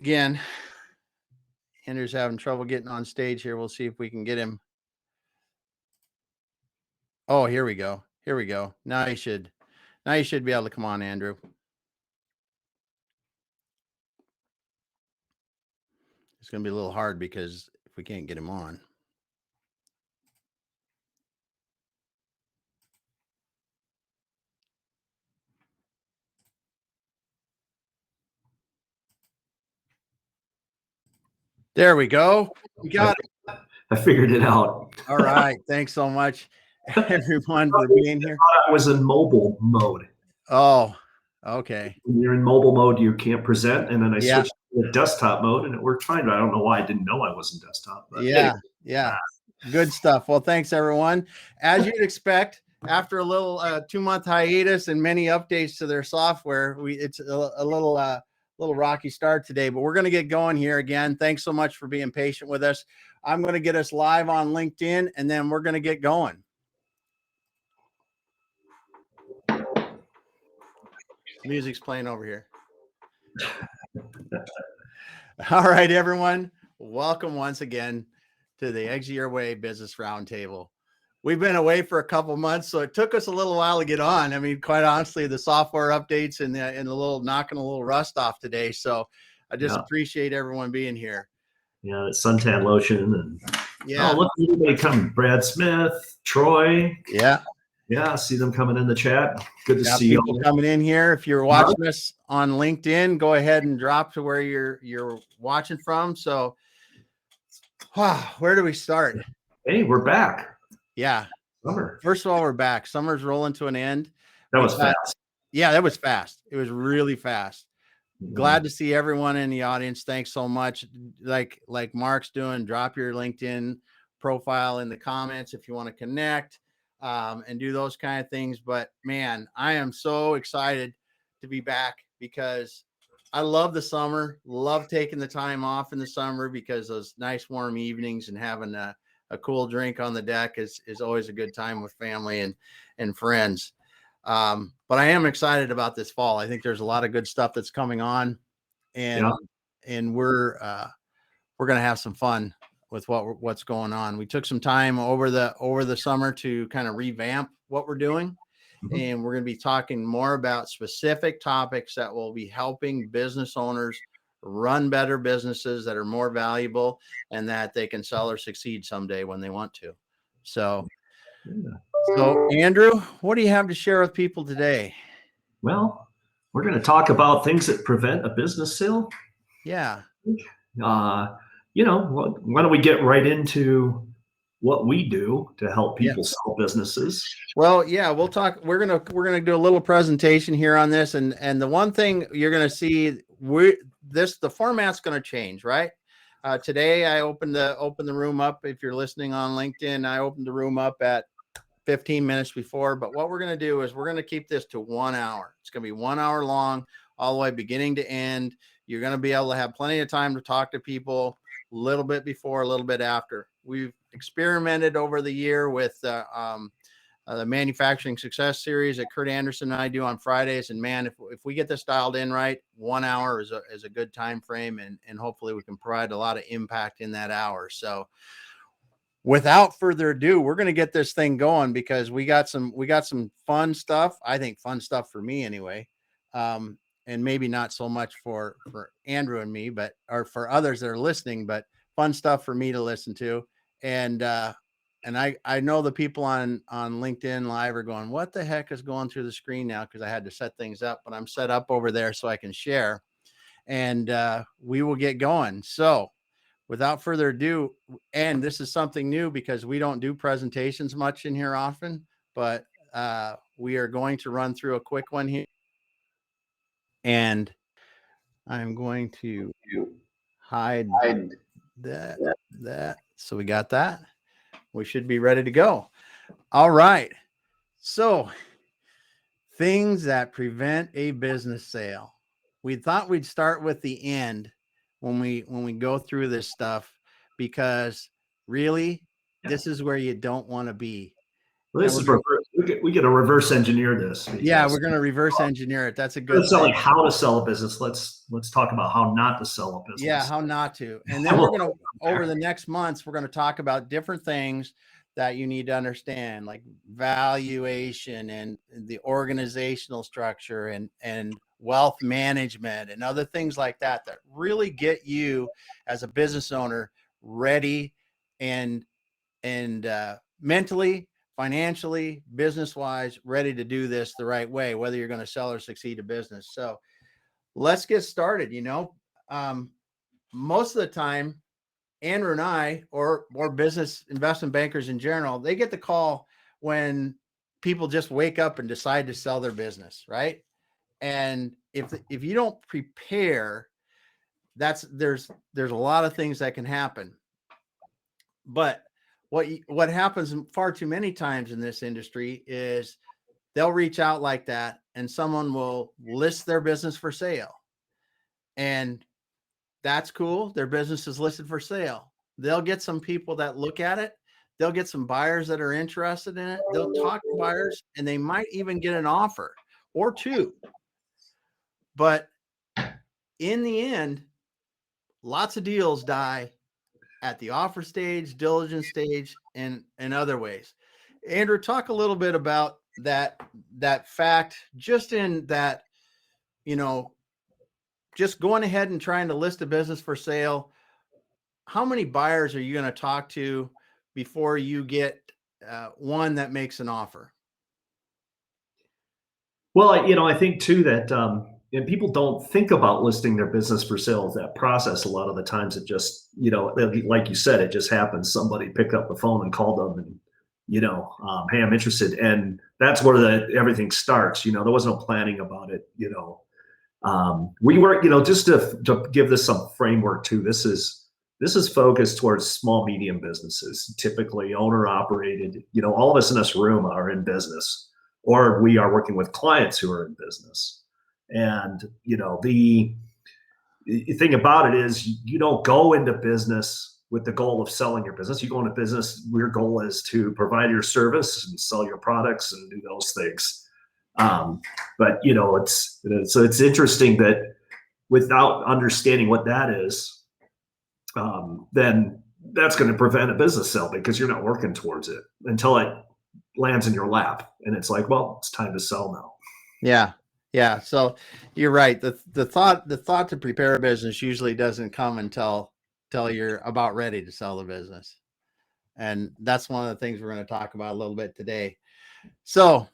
again. Andrew's having trouble getting on stage here. We'll see if we can get him. Oh, here we go. Here we go. Now you should be able to come on, Andrew. It's going to be a little hard because if we can't get him on. There we go. We got it. I figured it out. All right. Thanks so much, everyone, for being here. I was in mobile mode. Oh, okay. When you're in mobile mode, you can't present. And then I switched to desktop mode and it worked fine. But I don't know why I didn't know I was in desktop. But yeah. Good stuff. Well, thanks, everyone. As you'd expect, after a little 2-month hiatus and many updates to their software, it's a little rocky start today, but we're going to get going here again. Thanks so much for being patient with us. I'm going to get us live on LinkedIn and then we're going to get going. Music's playing over here. All right, everyone. Welcome once again to the Exit Your Way Business Roundtable. We've been away for a couple months, so it took us a little while to get on. I mean, quite honestly, the software updates and the knocking a little rust off today. So I just appreciate everyone being here. Yeah, suntan lotion and look, everybody coming. Brad Smith, Troy. Yeah, see them coming in the chat. Good to see you all coming in here. If you're watching us on LinkedIn, go ahead and drop to where you're watching from. So, where do we start? Hey, we're back. Yeah. Summer. First of all, we're back. Summer's rolling to an end. That was fast. Yeah, that was fast. It was really fast. Glad to see everyone in the audience. Thanks so much. Like Mark's doing, drop your LinkedIn profile in the comments if you want to connect and do those kind of things. But man, I am so excited to be back because I love the summer, love taking the time off in the summer because those nice warm evenings and having a cool drink on the deck is always a good time with family and friends. But I am excited about this fall. I think there's a lot of good stuff that's coming on and we're going to have some fun with what's going on. We took some time over the summer to kind of revamp what we're doing. And we're going to be talking more about specific topics that will be helping business owners run better businesses that are more valuable and that they can sell or succeed someday when they want to. So Andrew, what do you have to share with people today? Well, we're going to talk about things that prevent a business sale. Yeah. Why don't we get right into what we do to help people sell businesses? Well, yeah, we'll talk. We're gonna do a little presentation here on this, and the one thing you're gonna see, the format's gonna change, right? Today I opened the room up. If you're listening on LinkedIn, I opened the room up at 15 minutes before. But what we're gonna do is we're gonna keep this to 1 hour. It's gonna be 1 hour long, all the way beginning to end. You're gonna be able to have plenty of time to talk to people a little bit before, a little bit after. We've experimented over the year with the Manufacturing Success Series that Kurt Anderson and I do on Fridays. And man, if we get this dialed in right, 1 hour is a good time frame, and hopefully we can provide a lot of impact in that hour. So without further ado, we're going to get this thing going because we got some fun stuff. I think fun stuff for me anyway. And maybe not so much for Andrew and me, or for others that are listening, but fun stuff for me to listen to. And I know the people on LinkedIn Live are going, what the heck is going through the screen now? Because I had to set things up, but I'm set up over there so I can share. And we will get going. So without further ado, and this is something new because we don't do presentations much in here often, but we are going to run through a quick one here. And I'm going to hide that. So we got that. We should be ready to go. All right. So things that prevent a business sale. We thought we'd start with the end when we go through this stuff, because really this is where you don't want to be. Well, this is where we get to reverse engineer this. Yeah, we're going to reverse engineer it. That's a good thing. How to sell a business. Let's talk about how not to sell a business. Yeah, how not to. And then we're going to, over the next months, we're going to talk about different things that you need to understand, like valuation and the organizational structure and wealth management and other things like that, that really get you as a business owner ready and mentally, financially, business-wise, ready to do this the right way, whether you're going to sell or succeed a business. So let's get started. Most of the time, Andrew and I, or business investment bankers in general, they get the call when people just wake up and decide to sell their business, right? And if you don't prepare, there's a lot of things that can happen. But what happens far too many times in this industry is they'll reach out like that, and someone will list their business for sale, and that's cool. Their business is listed for sale. They'll get some people that look at it. They'll get some buyers that are interested in it. They'll talk to buyers, and they might even get an offer or two. But in the end, lots of deals die at the offer stage, diligence stage, and other ways. Andrew, talk a little bit about that fact, just in that, just going ahead and trying to list a business for sale. How many buyers are you going to talk to before you get one that makes an offer? Well, I think too that and people don't think about listing their business for sale. That process, a lot of the times, it just, like you said, it just happens. Somebody picked up the phone and called them, and hey, I'm interested, and that's where everything starts. There was no planning about it. We were, just to give this some framework too. This is focused towards small, medium businesses, typically owner operated. All of us in this room are in business, or we are working with clients who are in business. And, the thing about it is you don't go into business with the goal of selling your business. You go into business, your goal is to provide your service and sell your products and do those things. But, it's interesting that without understanding what that is, then that's going to prevent a business sale, because you're not working towards it until it lands in your lap. And it's like, well, it's time to sell now. Yeah. Yeah. So you're right. The thought to prepare a business usually doesn't come until you're about ready to sell the business. And that's one of the things we're going to talk about a little bit today. So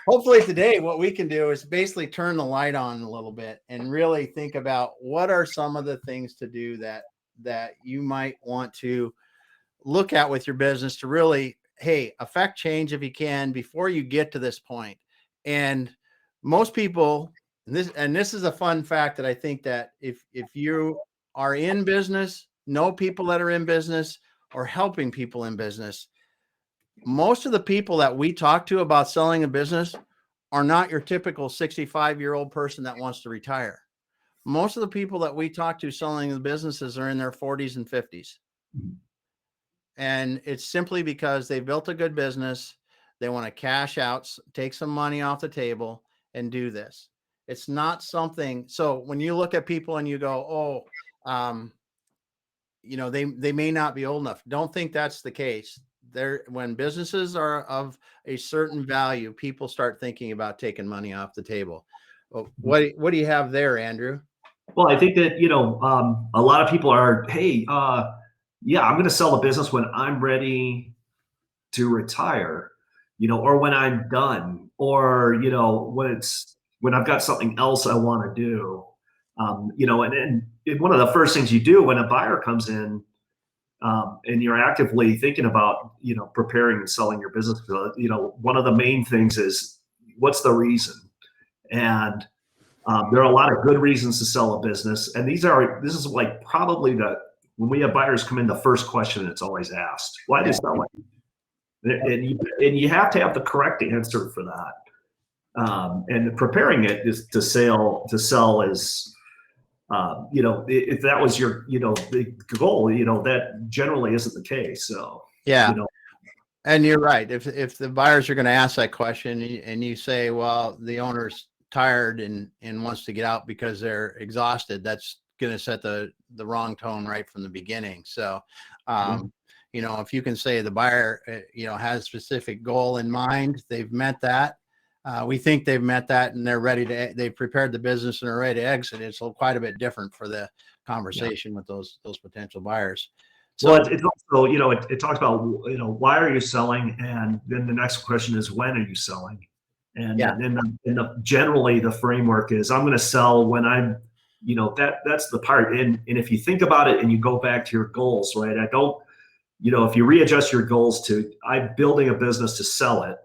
hopefully today, what we can do is basically turn the light on a little bit and really think about what are some of the things to do that you might want to look at with your business to really, affect change if you can before you get to this point. And most people, and this is a fun fact that I think that if you are in business, know people that are in business, or helping people in business, most of the people that we talk to about selling a business are not your typical 65-year-old person that wants to retire. Most of the people that we talk to selling the businesses are in their 40s and 50s. And it's simply because they built a good business. They want to cash out, take some money off the table, and do this. It's not something. So when you look at people and you go, they may not be old enough. Don't think that's the case. When businesses are of a certain value, people start thinking about taking money off the table. What do you have there, Andrew? Well, I think that, a lot of people are, I'm going to sell a business when I'm ready to retire, or when I'm done, or, when I've got something else I want to do, and one of the first things you do when a buyer comes in, and you're actively thinking about, preparing and selling your business, one of the main things is, what's the reason? And there are a lot of good reasons to sell a business. And this is like probably when we have buyers come in, the first question that's always asked, why do you sell it? And you have to have the correct answer for that. And preparing it is to sell is, if that was your, the goal, that generally isn't the case. So, yeah. And you're right. If the buyers are going to ask that question and you say, well, the owner's tired and wants to get out because they're exhausted, that's going to set the wrong tone right from the beginning. So, you know, if you can say the buyer, you know, has a specific goal in mind, they've met that. We think they've met that and they're ready to, they've prepared the business and are ready to exit. It's quite a bit different for the conversation with those potential buyers. So well, it's also, you know, it talks about, you know, why are you selling? And then the next question is, when are you selling? And yeah, generally the framework is, I'm going to sell when I'm, you know, that's the part. And if you think about it and you go back to your goals, right? I don't, you know, if you readjust your goals to, I'm building a business to sell it,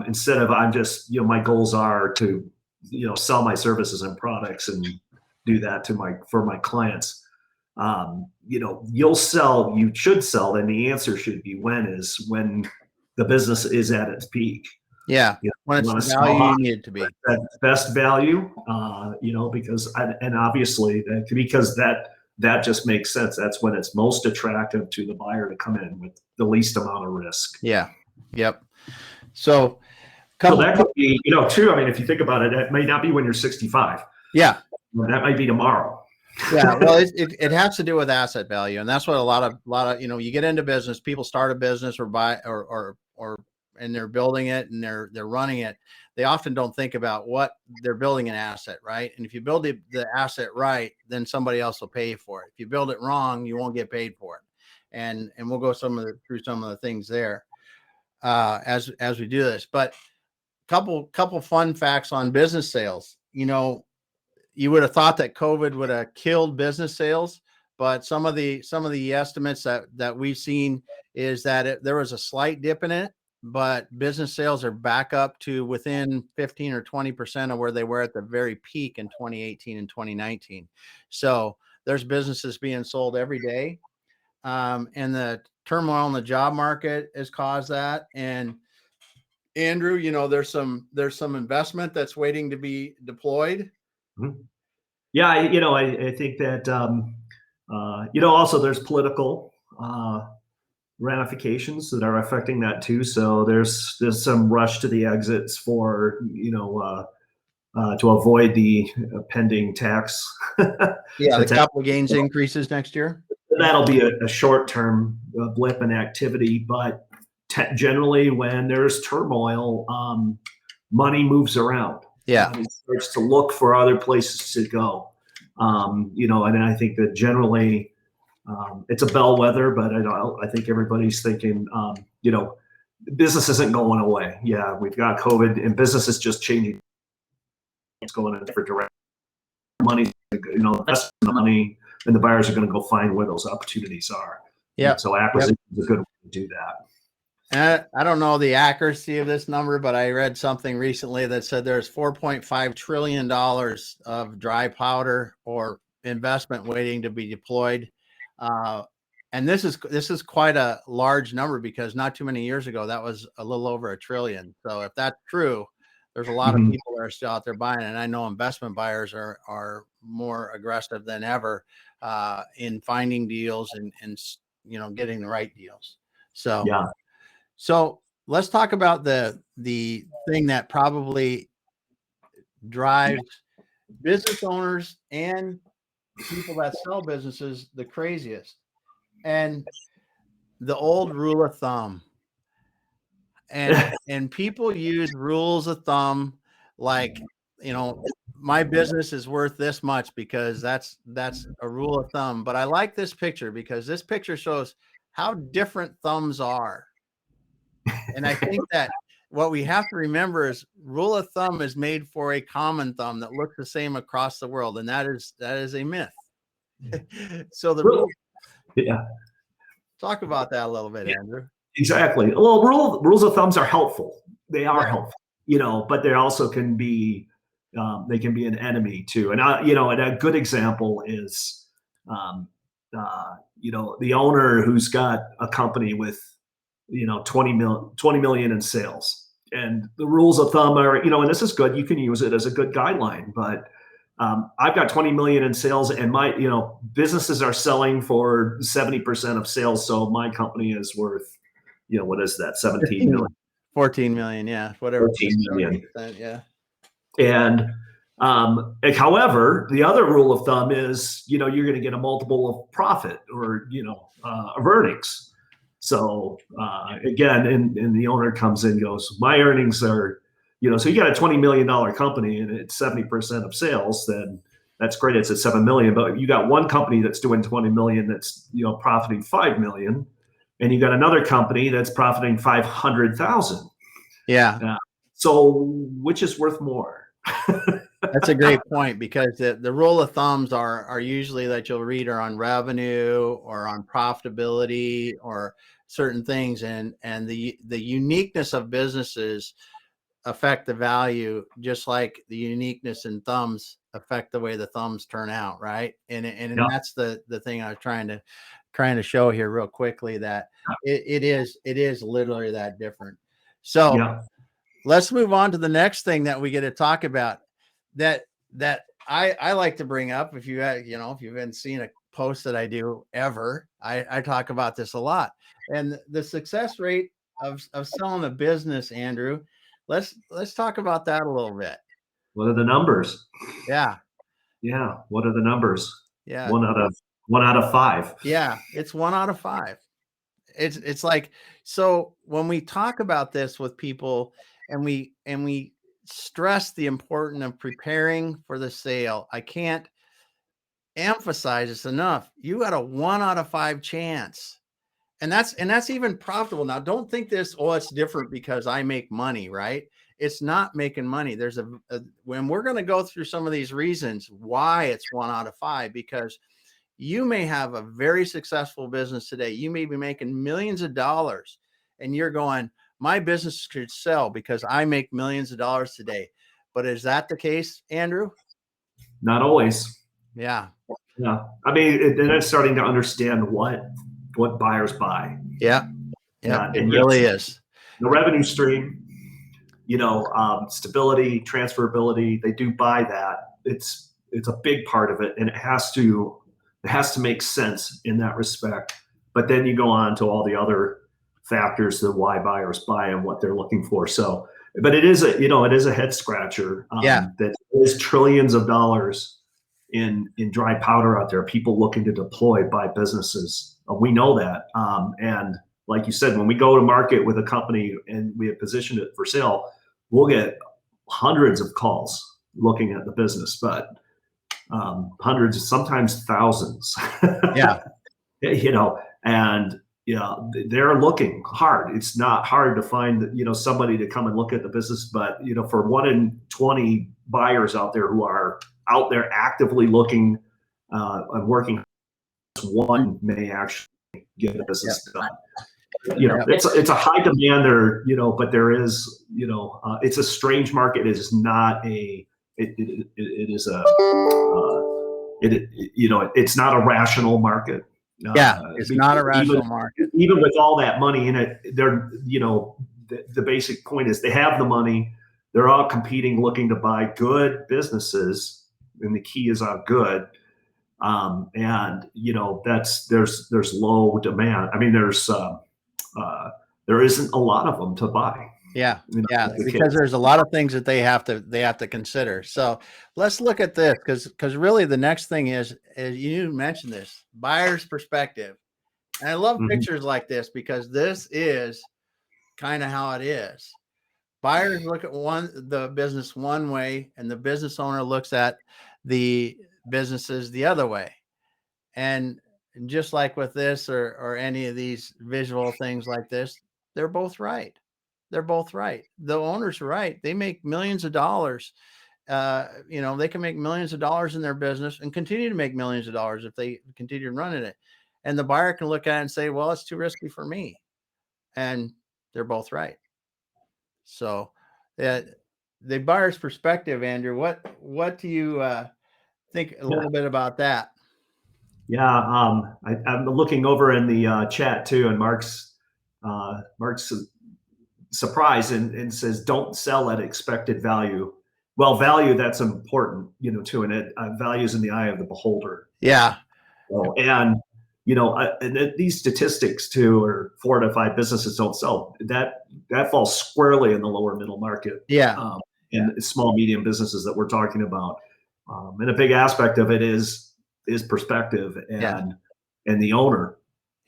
instead of I'm just, you know, my goals are to, you know, sell my services and products and do that for my clients. You know, you should sell, and the answer should be when the business is at its peak. yeah. You know, When you it's want the to value sell you need it to be. that best value, you know, because, and obviously because that just makes sense. That's when it's most attractive to the buyer to come in with the least amount of risk. Yeah. Yep. So, So that could be, you know, too. I mean, if you think about it, it may not be when you're 65. yeah. That might be tomorrow. Yeah. Well, it has to do with asset value. And that's what a lot of, you know, you get into business, people start a business or buy or and they're building it and they're running it. They often don't think about what they're building an asset, right? And if you build the asset right, then somebody else will pay for it. If you build it wrong, you won't get paid for it. And we'll go through some of the things there as we do this. But couple fun facts on business sales. You know, you would have thought that COVID would have killed business sales, but some of the estimates that we've seen is that there was a slight dip in it, but business sales are back up to within 15 or 20% of where they were at the very peak in 2018 and 2019. So there's businesses being sold every day. And the turmoil in the job market has caused that. And Andrew, you know, there's some investment that's waiting to be deployed. Mm-hmm. Yeah, I think that also there's political ramifications that are affecting that too. So there's some rush to the exits for to avoid the pending tax. Yeah, the capital gains increases next year. That'll be a short-term blip in activity, but generally when there's turmoil, money moves around. Yeah, it starts to look for other places to go. And I think that generally it's a bellwether, but I think everybody's thinking, business isn't going away. Yeah, we've got COVID, and business is just changing. It's going in for direct money. That's the money, and the buyers are going to go find where those opportunities are. Yeah. So acquisition is a good way to do that. And I don't know the accuracy of this number, but I read something recently that said there's $4.5 trillion of dry powder or investment waiting to be deployed. And this is quite a large number because not too many years ago, that was a little over $1 trillion. So if that's true, there's a lot of people that are still out there buying. And I know investment buyers are more aggressive than ever in finding deals and getting the right deals. So, yeah. So let's talk about the thing that probably drives business owners and people that sell businesses the craziest, and the old rule of thumb. And people use rules of thumb like, my business is worth this much because that's a rule of thumb. But I like this picture because this picture shows how different thumbs are. And I think that what we have to remember is rule of thumb is made for a common thumb that looks the same across the world. And that is a myth. So talk about that a little bit, Andrew. Exactly. Well, rules of thumbs are helpful. They are helpful, but they also can be, they can be an enemy too. And and a good example is, the owner who's got a company with, 20 million in sales. And the rules of thumb are, and this is good. You can use it as a good guideline, but I've got 20 million in sales and my, businesses are selling for 70% of sales. So my company is worth what is that? 17 15, million, 14 million. Yeah. Whatever. 14 million. Yeah. And however, the other rule of thumb is, you're going to get a multiple of profit or, of earnings. So again, and the owner comes in and goes, my earnings are, so you got a $20 million company and it's 70% of sales, then that's great. It's at 7 million, but you got one company that's doing 20 million that's, profiting 5 million. And you got another company that's profiting 500,000. Yeah. So which is worth more? That's a great point, because the rule of thumbs are usually that you'll read are on revenue or on profitability or certain things, and the uniqueness of businesses affect the value, just like the uniqueness in thumbs affect the way the thumbs turn out, right? And Yeah. that's the thing I was trying to show here real quickly, that it is literally that different. So Yeah. let's move on to the next thing that we get to talk about, that I like to bring up. If you if you've been seeing a post that I do ever, I talk about this a lot, and the success rate of selling a business, Andrew. Let's talk about that a little bit. What are the numbers? Yeah. Yeah. What are the numbers? Yeah. 1 out of 5. Yeah. It's 1 out of 5. It's like, so when we talk about this with people and we stress the importance of preparing for the sale, I can't emphasize this enough. You got a 1 out of 5 chance. And that's even profitable. Now, don't think this, oh, it's different because I make money, right? It's not making money. There's when we're going to go through some of these reasons why it's 1 out of 5, because you may have a very successful business today. You may be making millions of dollars and you're going, my business could sell because I make millions of dollars today. But is that the case, Andrew? Not always. Yeah. Yeah. I mean, then it's starting to understand what buyers buy. Yeah. Yeah. It And really yes, is. the revenue stream, stability, transferability, they do buy that. It's a big part of it, and it has to make sense in that respect. But then you go on to all the other factors of why buyers buy and what they're looking for. So, but it is a head scratcher. Yeah. That is trillions of dollars in dry powder out there, people looking to deploy by businesses. We know that. And like you said, when we go to market with a company and we have positioned it for sale, we'll get hundreds of calls looking at the business, but hundreds, sometimes thousands. Yeah. And they're looking hard. It's not hard to find, somebody to come and look at the business, but for 1 in 20 buyers out there who are out there actively looking and working, one may actually get the business done. It's a high demand there, but there is, it's a strange market. It is not a, it is a, it's not a rational market. Yeah, it's not a rational market. Even with all that money in it, they're, the basic point is they have the money. They're all competing, looking to buy good businesses, and the key is on good. And there's low demand. I mean, there isn't a lot of them to buy. Yeah. Yeah. Because there's a lot of things that they have to consider. So let's look at this, because really the next thing is you mentioned this, buyer's perspective. And I love pictures like this, because this is kind of how it is. Buyers look at the business one way, and the business owner looks at the businesses the other way. And just like with this or any of these visual things like this, they're both right. They're both right. The owner's right. They make millions of dollars. They can make millions of dollars in their business and continue to make millions of dollars if they continue running it. And the buyer can look at it and say, well, it's too risky for me. And they're both right. So the buyer's perspective, Andrew, what do you think a little bit about that? Yeah, I'm looking over in the chat too, and Mark's surprised and says, "Don't sell at expected value." Well, value, that's important, too, and value is in the eye of the beholder. Yeah. So, and and these statistics too, or 4 to 5 businesses don't sell. That falls squarely in the lower middle market. Yeah. And small, medium businesses that we're talking about. And a big aspect of it is perspective and the owner,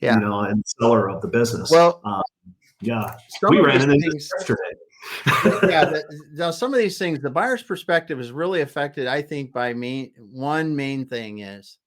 Yeah. and seller of the business. Well, we ran into this yesterday. Now some of these things, the buyer's perspective is really affected, I think, by one main thing is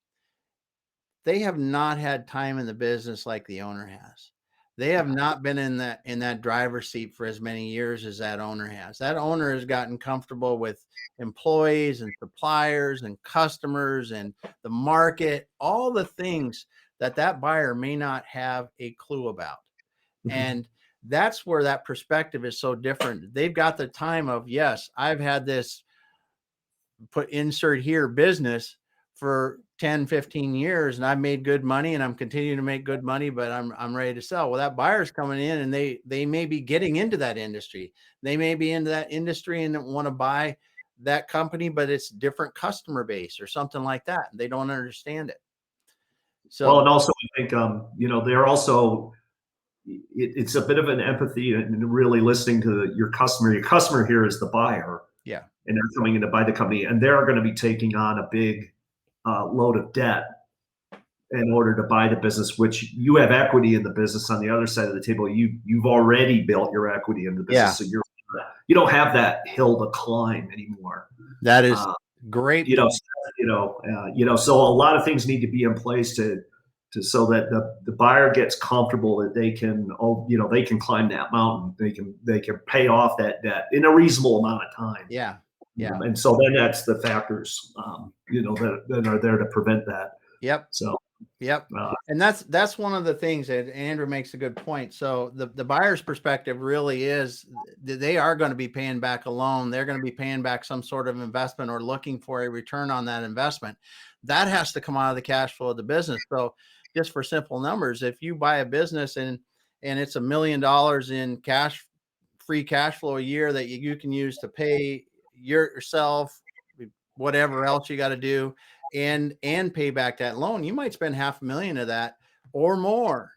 they have not had time in the business like the owner has. They have not been in that driver's seat for as many years as that owner has. That owner has gotten comfortable with employees and suppliers and customers and the market, all the things that buyer may not have a clue about. And that's where that perspective is so different. They've got the time of, yes, I've had this insert here business for 10, 15 years and I've made good money and I'm continuing to make good money, but I'm ready to sell. Well, that buyer's coming in and they may be getting into that industry. They may be into that industry and want to buy that company, but it's different customer base or something like that. They don't understand it. So, and also I think, they're also, it's a bit of an empathy and really listening to your customer. Your customer here is the buyer. Yeah. And they're coming in to buy the company, and they're going to be taking on a big load of debt in order to buy the business, which you have equity in the business on the other side of the table. You've already built your equity in the business. So you don't have that hill to climb anymore. That is great. So a lot of things need to be in place to so that the buyer gets comfortable that they can climb that mountain. They can pay off that debt in a reasonable amount of time. Yeah. And so then that's the factors, that are there to prevent that. Yep. So. Yep. And that's one of the things that Andrew makes a good point. So the buyer's perspective really is they are going to be paying back a loan. They're going to be paying back some sort of investment or looking for a return on that investment. That has to come out of the cash flow of the business. So just for simple numbers, if you buy a business and it's $1 million in free cash flow a year that you can use to pay yourself, whatever else you got to do, and pay back that loan, you might spend $500,000 of that or more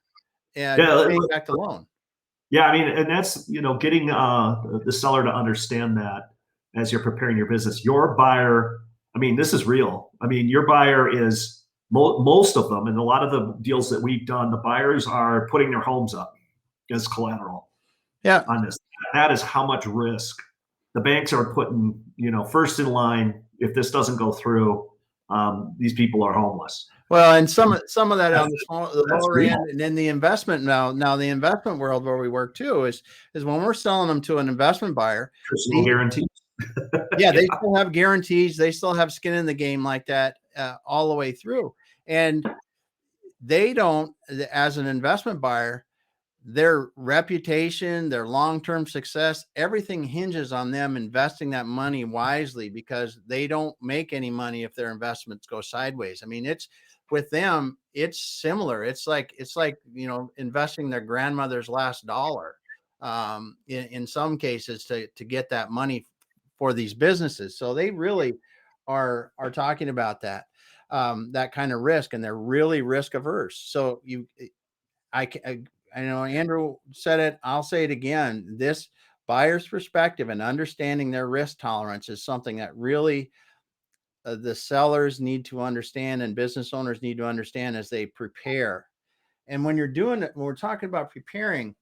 paying back the loan. Yeah, I mean, and that's getting the seller to understand that as you're preparing your business. Your buyer, I mean, this is real. I mean, your buyer is most of them, and a lot of the deals that we've done, the buyers are putting their homes up as collateral. Yeah, on this, that is how much risk the banks are putting. First in line. If this doesn't go through, these people are homeless. Well, and some of that on the lower end, and then the investment now the investment world where we work too is when we're selling them to an investment buyer, personal guarantees. Yeah, they still have guarantees. They still have skin in the game like that all the way through. And they don't, as an investment buyer, their reputation, their long-term success, everything hinges on them investing that money wisely, because they don't make any money if their investments go sideways. I mean, it's with them, it's similar. It's like, investing their grandmother's last dollar in some cases to get that money for these businesses. So they really are talking about that kind of risk, and they're really risk averse. So I know Andrew said it, I'll say it again. This buyer's perspective and understanding their risk tolerance is something that really the sellers need to understand and business owners need to understand as they prepare. And when you're doing it, when we're talking about preparing,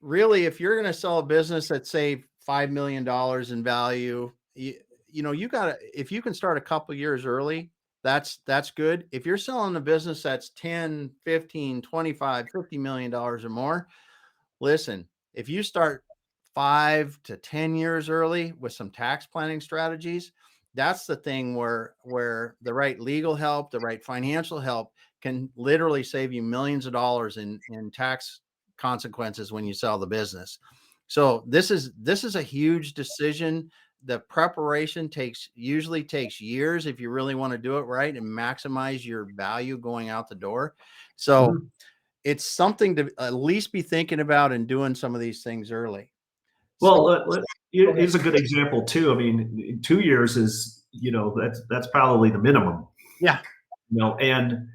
really, if you're going to sell a business that's say $5 million in value, you got to, if you can start a couple years early, that's good. If you're selling a business that's 10, 15, 25, $50 million or more, listen, if you start 5 to 10 years early with some tax planning strategies, that's the thing where the right legal help, the right financial help can literally save you millions of dollars in tax consequences when you sell the business. So this is a huge decision. The preparation usually takes years if you really want to do it right and maximize your value going out the door. So it's something to at least be thinking about and doing some of these things early. Well, here's a good example too. I mean, 2 years is, that's probably the minimum. Yeah. and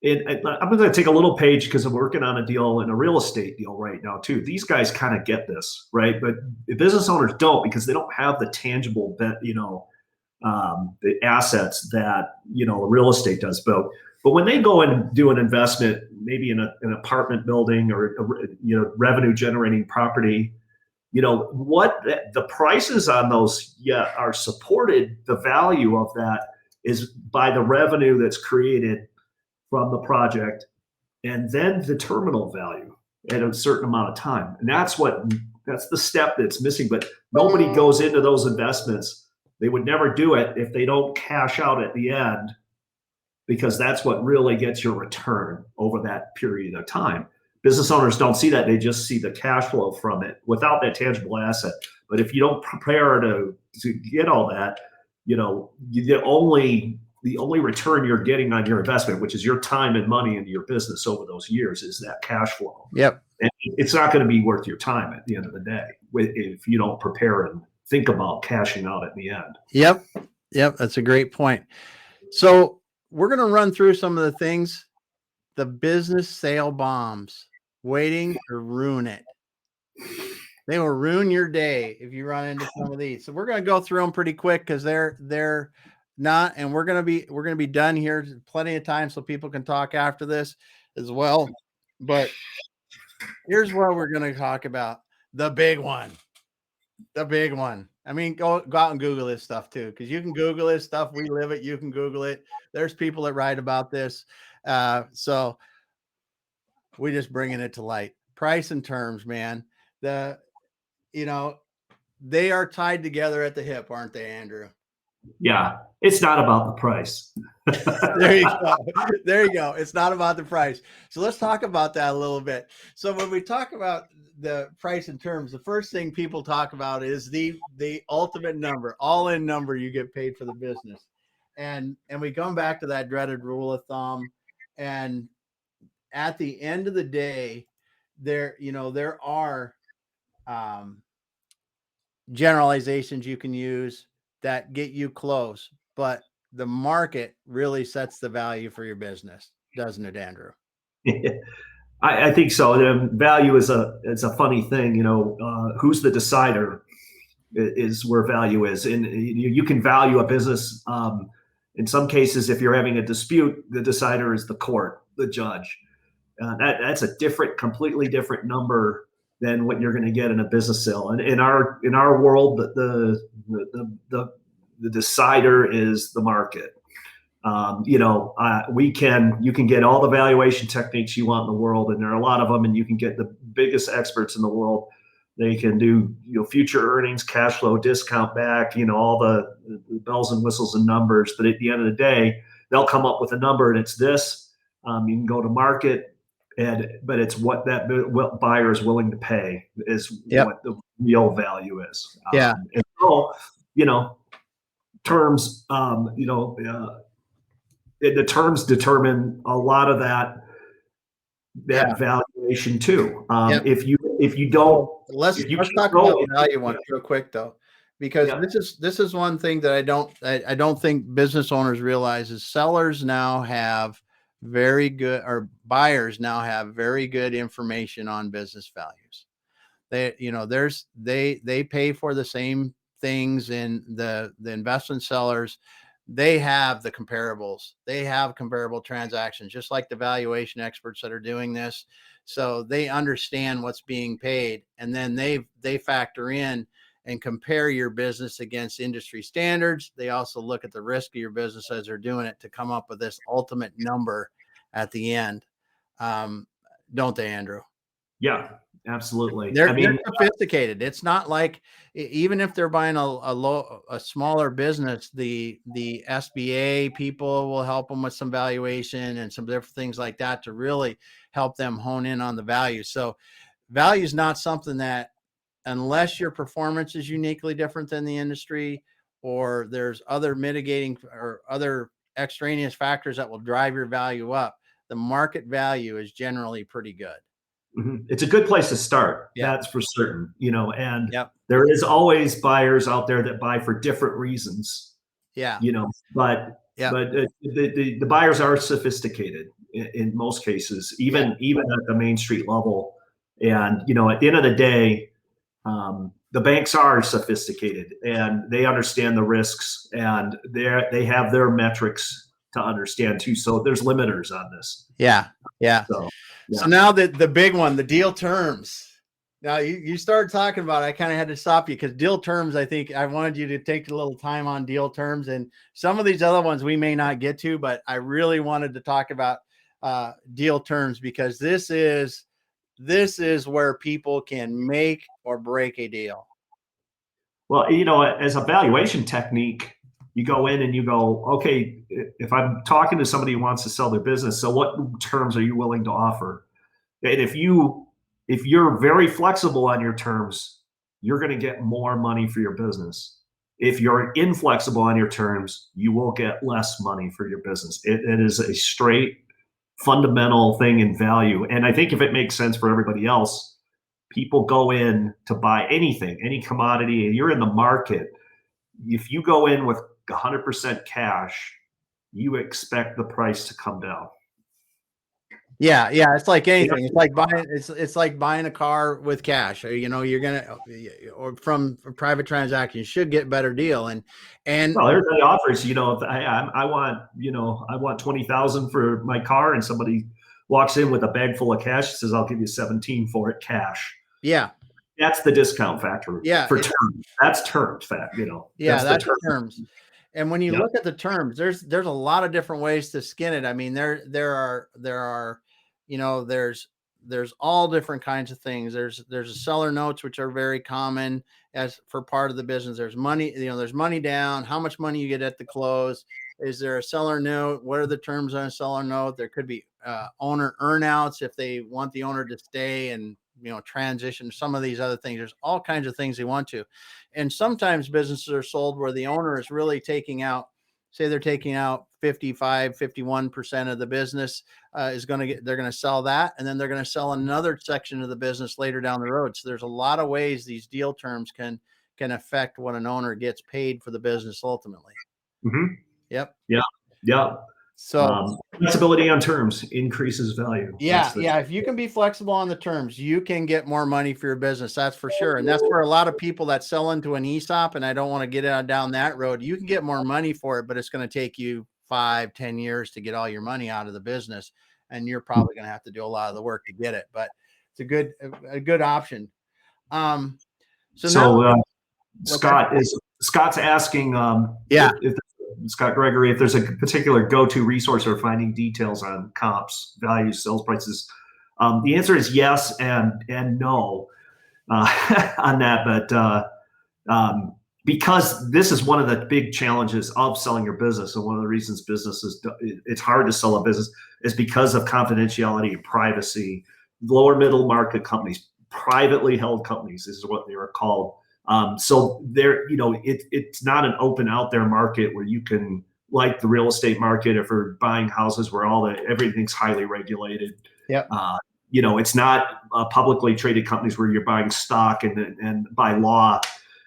I'm going to take a little page because I'm working on a deal in a real estate deal right now too. These guys kind of get this, right? But business owners don't, because they don't have the tangible, the assets that, a real estate does. But when they go and do an investment, maybe in an apartment building or revenue generating property, what the prices on those are supported. The value of that is by the revenue that's created from the project, and then the terminal value at a certain amount of time. And that's the step that's missing. But nobody goes into those investments. They would never do it if they don't cash out at the end, because that's what really gets your return over that period of time. Business owners don't see that. They just see the cash flow from it without that tangible asset. But if you don't prepare to get all that, the only return you're getting on your investment, which is your time and money into your business over those years, is that cash flow. Yep. And it's not going to be worth your time at the end of the day if you don't prepare and think about cashing out at the end. Yep. That's a great point. So we're going to run through some of the things, the business sale bombs waiting to ruin it. They will ruin your day if you run into some of these. So we're going to go through them pretty quick, because they're not, and we're going to be done here. Plenty of time so people can talk after this as well. But here's what we're going to talk about. The big one. I mean, go out and Google this stuff too, because you can Google this stuff. We live it. You can Google it. There's people that write about this. So we just bringing it to light. Price and terms, man. They are tied together at the hip, aren't they, Andrew? Yeah, it's not about the price. There you go. It's not about the price. So let's talk about that a little bit. So when we talk about the price and terms, the first thing people talk about is the ultimate number, all-in number you get paid for the business. And we come back to that dreaded rule of thumb. And at the end of the day, there are generalizations you can use that get you close, but the market really sets the value for your business, doesn't it, Andrew? I think so. The value is a funny thing. Who's the decider is where value is, and you can value a business. In some cases, if you're having a dispute, the decider is the court, the judge. That's a completely different number than what you're going to get in a business sale. And in our world, the decider is the market. You can get all the valuation techniques you want in the world, and there are a lot of them, and you can get the biggest experts in the world. They can do future earnings, cash flow, discount back, all the bells and whistles and numbers. But at the end of the day, they'll come up with a number, and it's this. You can go to market, but it's what buyer is willing to pay is what the real value is. And so, terms, the terms determine a lot of that valuation too. If you don't, let's talk about the value one real quick though, because this is one thing that I don't think business owners realize is sellers now have very good, or buyers now have very good information on business values. They pay for the same things, in the investment sellers. They have the comparables. They have comparable transactions, just like the valuation experts that are doing this. So they understand what's being paid, and then they factor in and compare your business against industry standards. They also look at the risk of your business as they're doing it to come up with this ultimate number at the end. Don't they, Andrew? Yeah, absolutely. They're sophisticated. It's not like, even if they're buying a smaller business, the SBA people will help them with some valuation and some different things like that to really help them hone in on the value. So value is not something that, unless your performance is uniquely different than the industry, or there's other mitigating or other extraneous factors that will drive your value up, the market value is generally pretty good. Mm-hmm. It's a good place to start. That's for certain, and there is always buyers out there that buy for different reasons. But Yeah. But the buyers are sophisticated in most cases, even at the Main Street level. And at the end of the day, the banks are sophisticated and they understand the risks, and they have their metrics to understand too. So there's limiters on this. Yeah. Yeah. So now the big one, the deal terms. Now you started talking about it, I kind of had to stop you because deal terms, I think I wanted you to take a little time on deal terms, and some of these other ones we may not get to, but I really wanted to talk about deal terms because this is where people can make or break a deal. Well, as a valuation technique, you go in and you go, okay, if I'm talking to somebody who wants to sell their business, so what terms are you willing to offer? And if you're very flexible on your terms, you're going to get more money for your business. If you're inflexible on your terms, you will get less money for your business. It is a straight fundamental thing in value. And I think if it makes sense for everybody else, people go in to buy anything, any commodity, and you're in the market. If you go in with 100% cash, you expect the price to come down. Yeah, it's like anything. It's like buying. It's like buying a car with cash. You're gonna, or from a private transaction, you should get better deal. And well, everybody offers. If I want 20,000 for my car, and somebody walks in with a bag full of cash, says I'll give you 17 for it cash. Yeah, that's the discount factor. Yeah, for terms. That's terms fact. Yeah, that's the terms. And when you look at the terms, there's a lot of different ways to skin it. I mean, there are there's all different kinds of things. There's a seller notes, which are very common as for part of the business. There's money, there's money down, how much money you get at the close. Is there a seller note? What are the terms on a seller note? There could be owner earnouts if they want the owner to stay and transition, some of these other things. There's all kinds of things they want to. And sometimes businesses are sold where the owner is really taking out, say they're taking out 55, 51% of the business they're going to sell that. And then they're going to sell another section of the business later down the road. So there's a lot of ways these deal terms can affect what an owner gets paid for the business ultimately. Mm-hmm. Yep. Yeah. So flexibility on terms increases value. Yeah. If you can be flexible on the terms, you can get more money for your business. That's for sure. And that's where a lot of people that sell into an ESOP, and I don't want to get down that road. You can get more money for it, but it's going to take you 5-10 years to get all your money out of the business. And you're probably going to have to do a lot of the work to get it, but it's a good option. Scott's asking, if Scott Gregory, if there's a particular go-to resource for finding details on comps, values, sales prices. The answer is yes and no on that. But because this is one of the big challenges of selling your business, and one of the reasons it's hard to sell a business is because of confidentiality and privacy. Lower middle market companies, privately held companies, this is what they are called. So it's not an open out there market where you can, like the real estate market, if we're buying houses where everything's highly regulated. Yeah. It's not publicly traded companies where you're buying stock and by law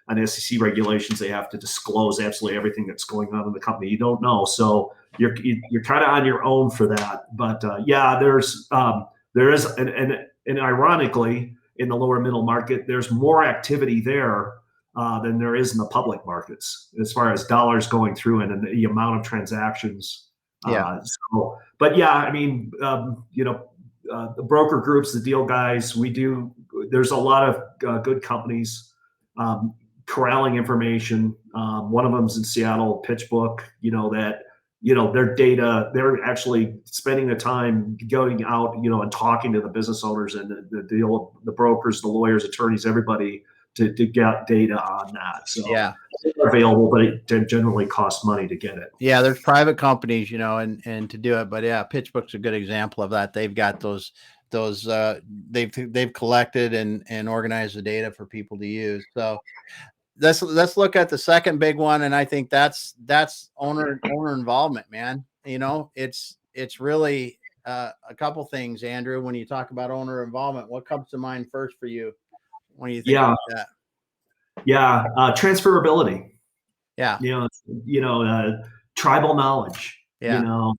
and SEC regulations, they have to disclose absolutely everything that's going on in the company. You don't know. So you're kind of on your own for that. But there is, and ironically, in the lower middle market, there's more activity there than there is in the public markets as far as dollars going through and the amount of transactions. The broker groups, the deal guys, there's a lot of good companies corralling information. One of them's in Seattle, PitchBook, their data, they're actually spending the time going out, and talking to the business owners and the brokers, the lawyers, attorneys, everybody to get data on that. So they're available, but it generally costs money to get it. Yeah, there's private companies, and to do it. But yeah, PitchBook's a good example of that. They've got those they've collected and organized the data for people to use. So let's look at the second big one, and I think that's owner involvement, man. It's really a couple things, Andrew. When you talk about owner involvement, what comes to mind first for you when you think about that? Transferability. Yeah. tribal knowledge, Yeah.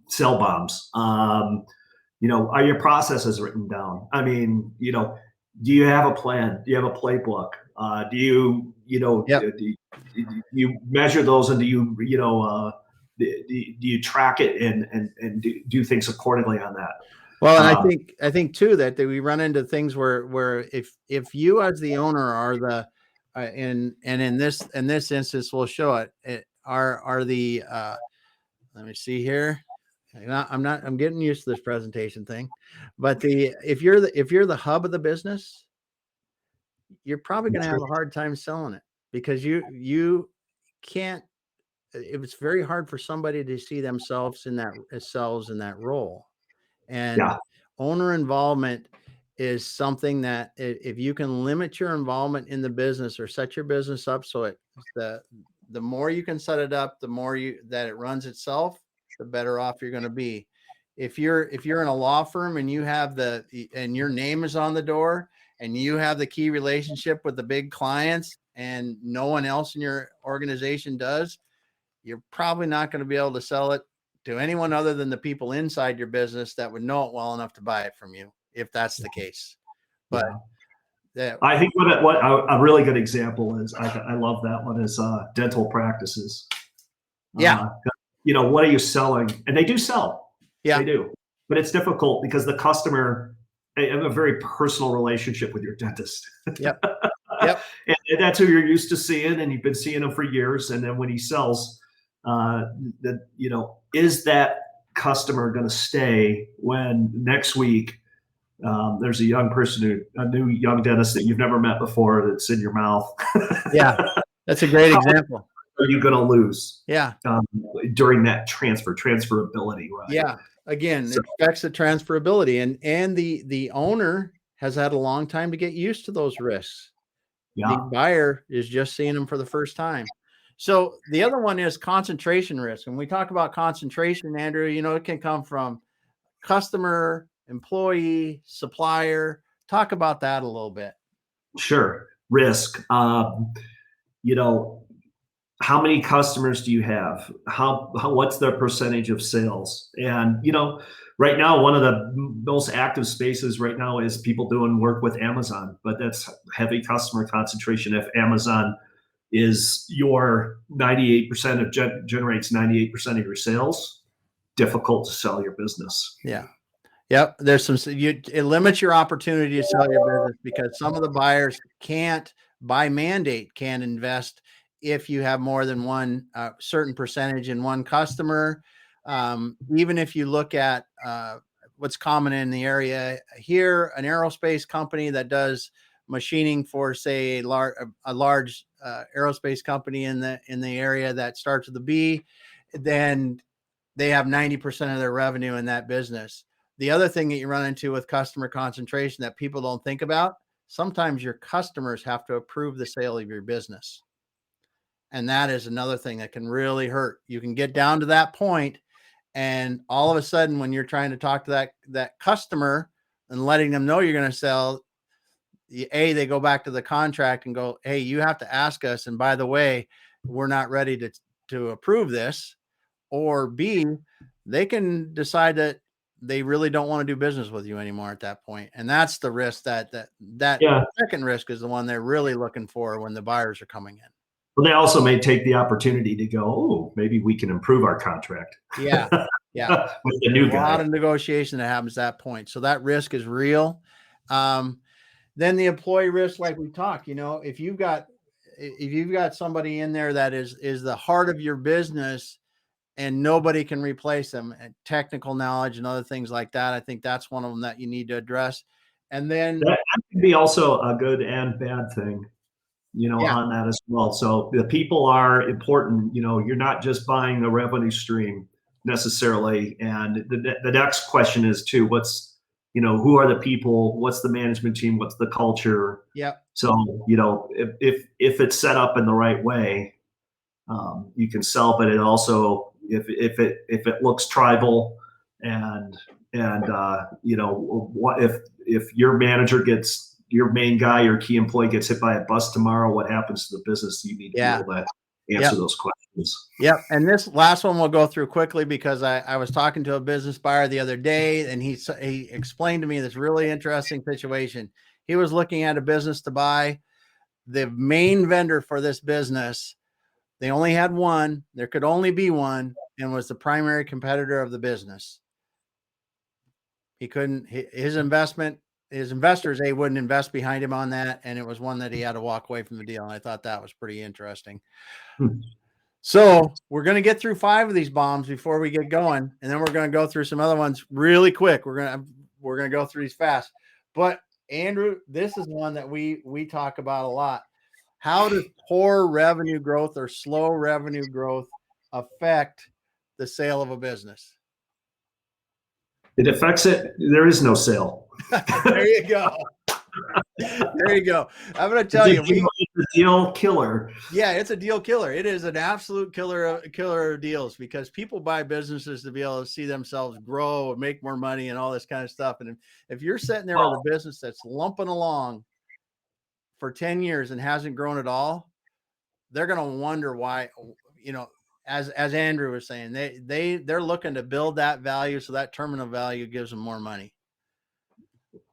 cell bombs, are your processes written down? I mean, do you have a plan? Do you have a playbook? Do you, Yep. do you measure those, and do you track it and do things accordingly on that? Well, and I think too that we run into things where if you as the owner are the in this instance we'll show it are the let me see here. I'm getting used to this presentation thing, but if you're the hub of the business, you're probably going to have a hard time selling it because you can't. It was very hard for somebody to see themselves in that role. And Yeah. owner involvement is something that if you can limit your involvement in the business or set your business up so the more you can set it up, the more that it runs itself, the better off you're going to be. If you're in a law firm and you have and your name is on the door and you have the key relationship with the big clients and no one else in your organization does, you're probably not going to be able to sell it to anyone other than the people inside your business that would know it well enough to buy it from you, if that's the case. But I think what a really good example is, I love that one, is dental practices. Yeah. What are you selling? And they do sell. Yeah. They do. But it's difficult because the customer, they have a very personal relationship with your dentist. Yep. Yep. And that's who you're used to seeing, and you've been seeing him for years. And then when he sells, is that customer going to stay when next week there's a new young dentist that you've never met before that's in your mouth? Yeah, that's a great example. Are you going to lose? Yeah. During that transferability, right? Yeah. Again, it affects the transferability, and the owner has had a long time to get used to those risks. Yeah. The buyer is just seeing them for the first time. So the other one is concentration risk. When we talk about concentration, Andrew, it can come from customer, employee, supplier. Talk about that a little bit. Sure. Risk. How many customers do you have? What's their percentage of sales? And, right now, one of the most active spaces right now is people doing work with Amazon, but that's heavy customer concentration. If Amazon is your 98% generates 98% of your sales, difficult to sell your business. Yeah. Yep. There's it limits your opportunity to sell your business because some of the buyers can't, by mandate, can't invest if you have more than one certain percentage in one customer. Even if you look at what's common in the area here, an aerospace company that does machining for, say, a large aerospace company in the area that starts with a B, then they have 90% of their revenue in that business. The other thing that you run into with customer concentration that people don't think about, sometimes your customers have to approve the sale of your business. And that is another thing that can really hurt. You can get down to that point, and all of a sudden, when you're trying to talk to that customer and letting them know you're going to sell, they go back to the contract and go, hey, you have to ask us. And by the way, we're not ready to approve this. Or B, they can decide that they really don't want to do business with you anymore at that point. And that's the risk that second risk is the one they're really looking for when the buyers are coming in. Well, they also may take the opportunity to go, oh, maybe we can improve our contract. Yeah. Yeah. With the new guy. A lot of negotiation that happens at that point. So that risk is real. Then the employee risk, like we talked, if you've got somebody in there that is the heart of your business and nobody can replace them, and technical knowledge and other things like that, I think that's one of them that you need to address. And then that can be also a good and bad thing, on that as well. So the people are important. You're not just buying a revenue stream necessarily. And the next question is too, who are the people? What's the management team? What's the culture? Yeah. So, if it's set up in the right way, you can sell, but it also, if it looks tribal and what if your manager your main guy, your key employee gets hit by a bus tomorrow, what happens to the business? You need to be able to answer those questions. Yep. And this last one we'll go through quickly because I was talking to a business buyer the other day, and he explained to me this really interesting situation. He was looking at a business to buy. The main vendor for this business, they only had one. There could only be one, and was the primary competitor of the business. He couldn't, his investors, they wouldn't invest behind him on that. And it was one that he had to walk away from the deal. And I thought that was pretty interesting. So we're going to get through 5 of these bombs before we get going. And then we're going to go through some other ones really quick. We're going to go through these fast. But Andrew, this is one that we talk about a lot. How does poor revenue growth or slow revenue growth affect the sale of a business? It affects it. There is no sale. There you go. There you go. I'm going to tell you, it's a deal killer. Yeah, it's a deal killer. It is an absolute killer of deals, because people buy businesses to be able to see themselves grow and make more money and all this kind of stuff. And if you're sitting there with a business that's lumping along for 10 years and hasn't grown at all, they're going to wonder why, as Andrew was saying, they're looking to build that value. So that terminal value gives them more money.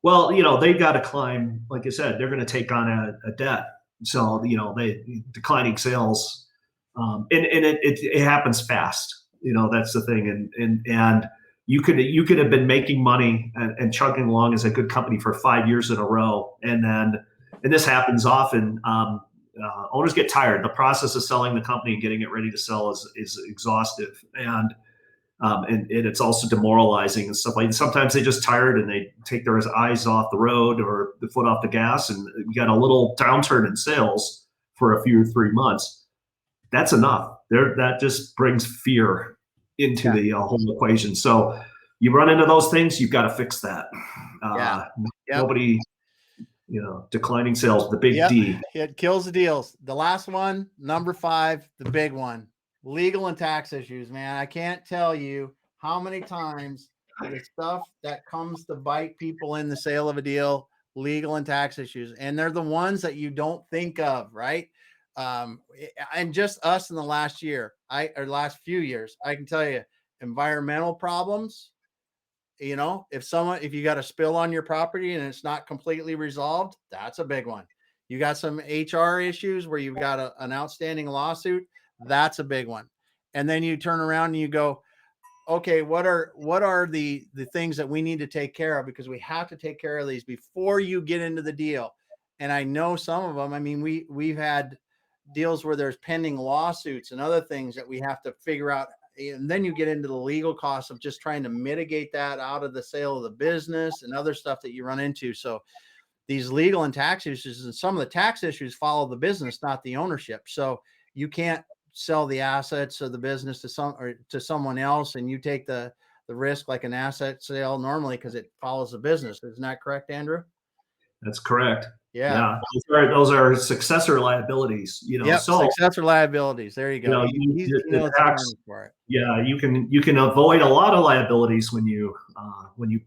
Well, they've got to climb, like I said, they're going to take on a debt. So, they declining sales, and it happens fast. That's the thing. And you could have been making money and chugging along as a good company for 5 years in a row. And this happens often. Owners get tired. The process of selling the company and getting it ready to sell is exhaustive. And it's also demoralizing and stuff like that. Sometimes they're just tired and they take their eyes off the road or the foot off the gas, and you got a little downturn in sales for a few 3 months. That's enough. That just brings fear into the whole equation. So you run into those things, you've got to fix that. Nobody, declining sales, the big D. It kills the deals. The last one, number 5, the big one. Legal and tax issues, man. I can't tell you how many times the stuff that comes to bite people in the sale of a deal, legal and tax issues. And they're the ones that you don't think of, right? And just us in the last last few years, I can tell you, environmental problems. If you got a spill on your property and it's not completely resolved, that's a big one. You got some HR issues where you've got an outstanding lawsuit. That's a big one. And then you turn around and you go, okay, what are the things that we need to take care of? Because we have to take care of these before you get into the deal. And I know some of them, I mean, we've had deals where there's pending lawsuits and other things that we have to figure out. And then you get into the legal costs of just trying to mitigate that out of the sale of the business and other stuff that you run into. So these legal and tax issues, and some of the tax issues follow the business, not the ownership. So you can't sell the assets of the business to someone else, and you take the risk like an asset sale normally because it follows the business. Isn't that correct, Andrew? That's correct. Yeah. Those are successor liabilities. Successor liabilities. There you go. He knows the term for it. Yeah, you can avoid a lot of liabilities when you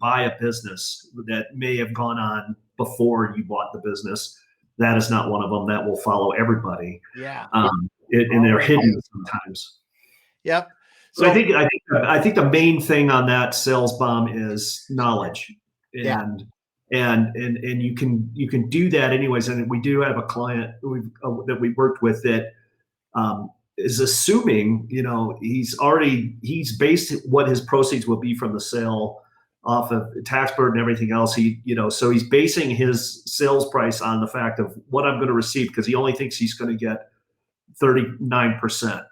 buy a business that may have gone on before you bought the business. That is not one of them. That will follow everybody. Yeah. And they're hidden sometimes. Yep. So I think the main thing on that sales bomb is knowledge, and you can do that anyways. And we do have a client that we worked with that is assuming he's based what his proceeds will be from the sale off of tax burden and everything else. So he's basing his sales price on the fact of what I'm going to receive, because he only thinks he's going to get 39%.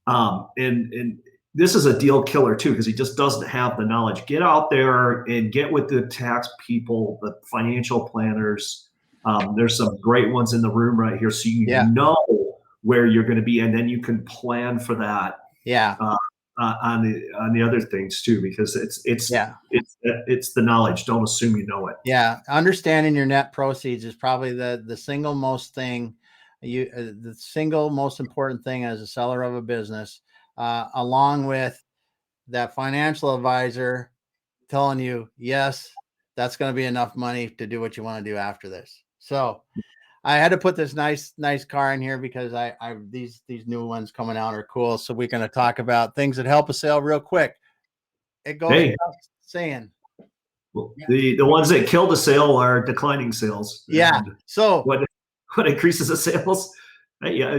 And this is a deal killer too, because he just doesn't have the knowledge. Get out there and get with the tax people, the financial planners. There's some great ones in the room right here, so you know where you're going to be, and then you can plan for that. On the other things too, because it's the knowledge. Don't assume you know it. Yeah, understanding your net proceeds is probably the single most thing. The single most important thing as a seller of a business, along with that financial advisor telling you, yes, that's going to be enough money to do what you want to do after this. So I had to put this nice car in here because these new ones coming out are cool. So we're going to talk about things that help a sale real quick. It goes without saying. Well, the ones that kill the sale are declining sales. Yeah. And so what increases the sales? Yeah,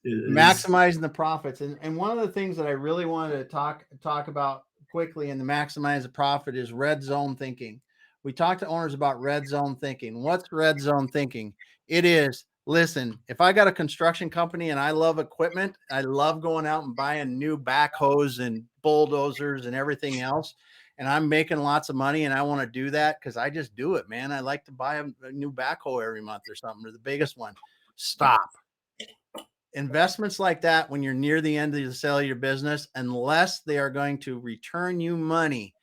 maximizing the profits. And one of the things that I really wanted to talk about quickly in the maximize the profit is red zone thinking. We talk to owners about red zone thinking. What's red zone thinking? It is, listen, if I got a construction company and I love equipment, I love going out and buying new backhoes and bulldozers and everything else, and I'm making lots of money and I want to do that because I just do it, man. I like to buy a new backhoe every month or something, or the biggest one. Stop. Investments like that, when you're near the end of the sale of your business, unless they are going to return you money,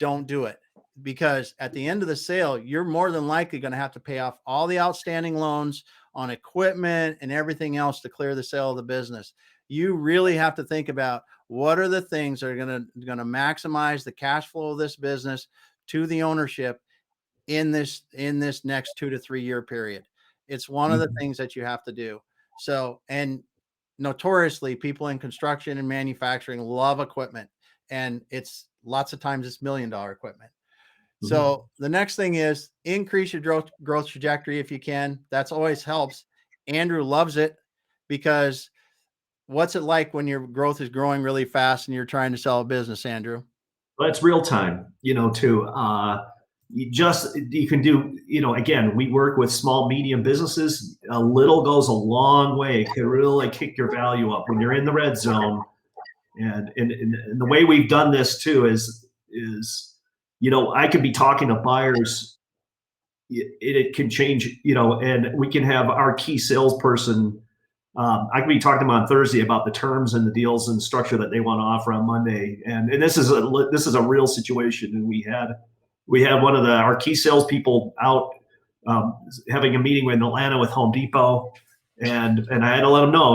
don't do it. Because at the end of the sale, you're more than likely going to have to pay off all the outstanding loans on equipment and everything else to clear the sale of the business. You really have to think about what are the things that are going to maximize the cash flow of this business to the ownership in this next 2 to 3 year period. It's one of the things that you have to do. So, and notoriously, people in construction and manufacturing love equipment, and it's lots of times it's $1 million equipment. So the next thing is increase your growth trajectory if you can. That's always helps. Andrew loves it because what's it like when your growth is growing really fast and you're trying to sell a business, Andrew? Well, it's real time, too. You can do, again, we work with small, medium businesses. A little goes a long way. It can really kick your value up when you're in the red zone. And the way we've done this too is, I could be talking to buyers. It can change, and we can have our key salesperson. I could be talking to them on Thursday about the terms and the deals and structure that they want to offer on Monday. And this is a real situation. And we had one of our key salespeople out having a meeting in Atlanta with Home Depot. And I had to let him know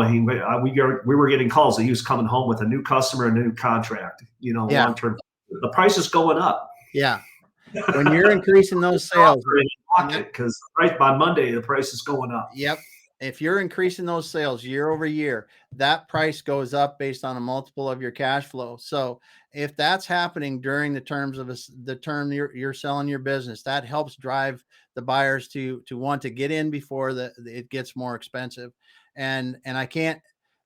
we were getting calls that he was coming home with a new customer, a new contract, long term. The price is going up. Yeah. When you're increasing those sales, because by Monday the price is going up. Yep. If you're increasing those sales year over year, that price goes up based on a multiple of your cash flow. So if that's happening during the terms of the term you're selling your business, that helps drive the buyers to want to get in before it gets more expensive. And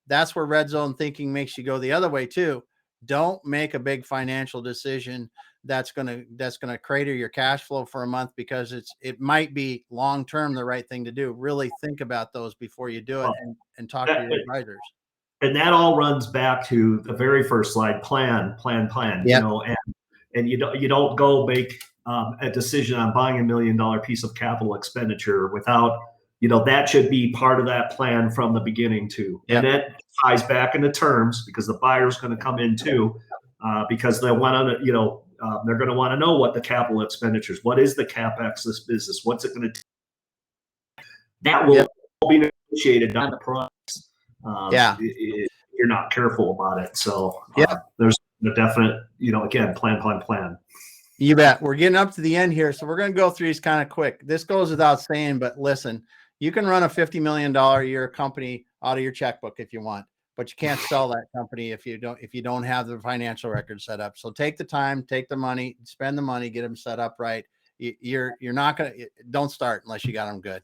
that's where red zone thinking makes you go the other way too. Don't make a big financial decision that's going to crater your cash flow for a month because it might be long term the right thing to do. Really think about those before you do it and talk to your advisors. And that all runs back to the very first slide: plan. Yep. And you don't go make a decision on buying $1 million piece of capital expenditure without, that should be part of that plan from the beginning too. Yep. And that ties back into terms because the buyer's going to come in too, because they want to, they're going to want to know what the capital expenditures, what is the CapEx this business, what's it going to take? That will all be negotiated on the price. If you're not careful about it. So there's a definite, again, plan. You bet. We're getting up to the end here. So we're going to go through these kind of quick. This goes without saying, but listen, you can run a $50 million a year company out of your checkbook if you want, but you can't sell that company if you don't have the financial record set up. So take the time, take the money, spend the money, get them set up right. You're not going to, don't start unless you got them good.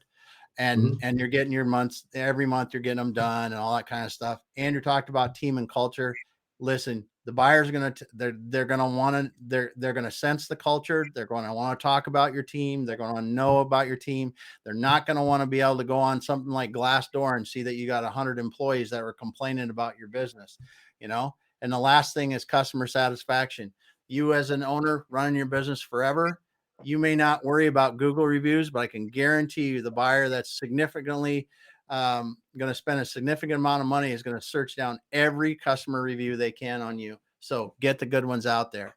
And you're getting your months every month, you're getting them done and all that kind of stuff. Andrew talked about team and culture. Listen, the buyers are going to, they're going to want to, they're going to sense the culture. They're going to want to talk about your team. They're going to know about your team. They're not going to want to be able to go on something like Glassdoor and see that you got 100 employees that were complaining about your business, And the last thing is customer satisfaction. You as an owner running your business forever, you may not worry about Google reviews, but I can guarantee you the buyer that's significantly going to spend a significant amount of money is going to search down every customer review they can on you. So get the good ones out there.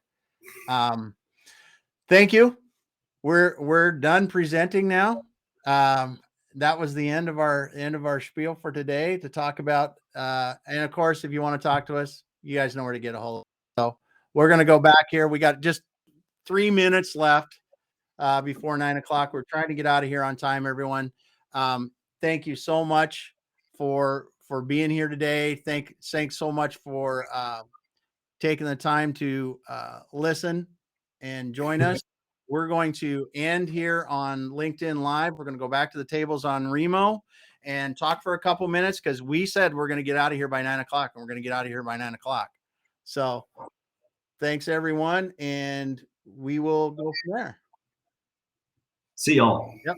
Thank you. We're done presenting now. That was the end of our spiel for today to talk about. And of course, if you want to talk to us, you guys know where to get a hold of us. So we're going to go back here. We got just 3 minutes left. before 9 o'clock. We're trying to get out of here on time, everyone. Thank you so much for being here today. Thanks so much for taking the time to listen and join us. We're going to end here on LinkedIn Live. We're going to go back to the tables on Remo and talk for a couple minutes because we said we're going to get out of here by 9 o'clock, and we're going to get out of here by 9 o'clock. So thanks, everyone, and we will go from there. See y'all. Yep.